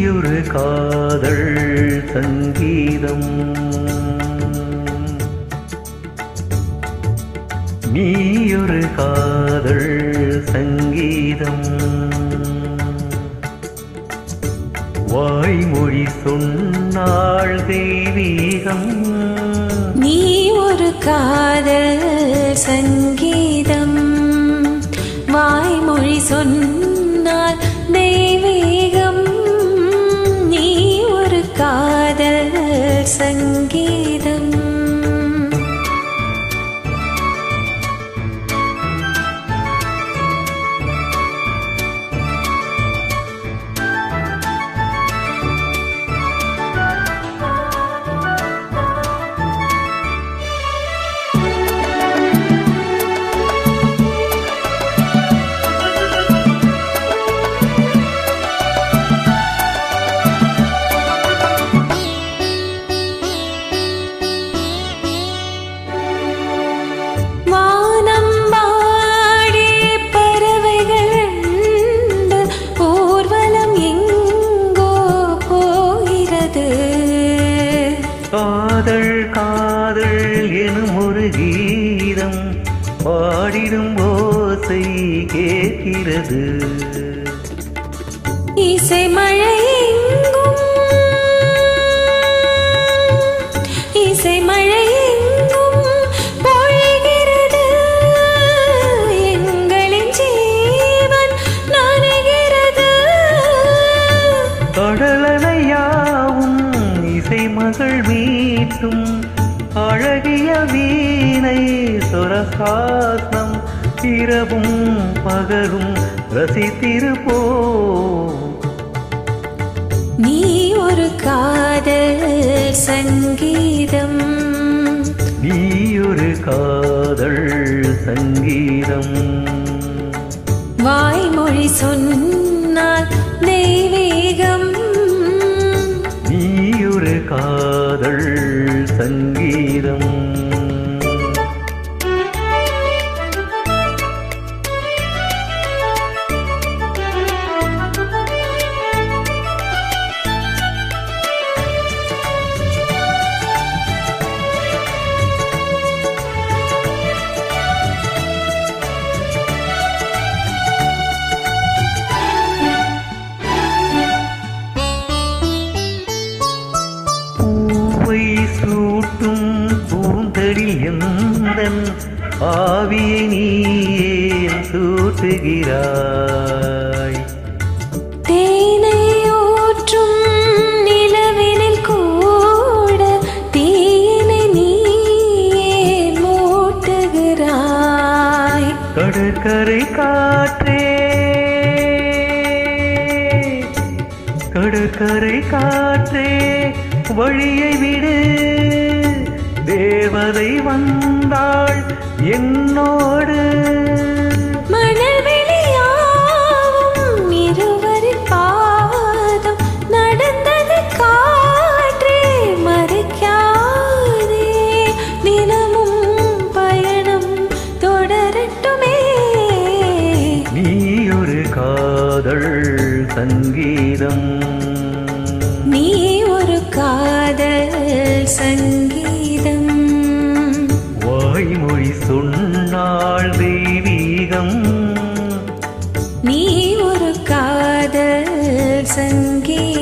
நீயொரு காதல் சங்கீதம், நீயொரு காதல் சங்கீதம். வாய்மொழி சொன்னாள் தெய்வீகம், நீ ஒரு காதல் சங்கீதம். வாய்மொழி சொன்னால் தெய்வீகம், நீ ஒரு காதல் சங்கீதம். காதல் காதல் எனும் ஒரு கீதம் பாடிடும் ஓசை கேட்கிறது. இசை மழை எங்கும், இசை மழை எங்கும் பொழிகிறது. எங்களின் ஜீவன் நனைகிறது. கடலையாவும் இசை மகள் மீட்டும் அழகிய வீணை சொரசாசம். இரவும் பகலும் ரசித்திருப்போ. நீ ஒரு காதல் சங்கீதம், நீ ஒரு காதல் சங்கீதம். வாய்மொழி சொன்னால் தெய்வீகம், நீ ஒரு காதல் சங்கீதம். சூட்டும் பூந்தடில் எந்தன் ஆவியை நீ ஏன் சூட்டுகிறாய்? தேனை ஊற்றும் நிலவினில் கூட தீயினை நீ ஏன் மூட்டுகிறாய்? கடற்கரை காற்றே, கடற்கரை காற்றே வழியை விடு. தேவதை வந்தாள் என்னோடு. மணவெளியாவும் இருவரின் பாதம் நடந்தது காற்றே மறைக்காதே. தினமும் பயணம் தொடரட்டுமே. நீ ஒரு காதல் சங்கீதம், நீ ஒரு காதல் சங்கீதம். வாய்மொழி சொன்னாள் தெய்வீகம், நீ ஒரு காதல் சங்கீதம்.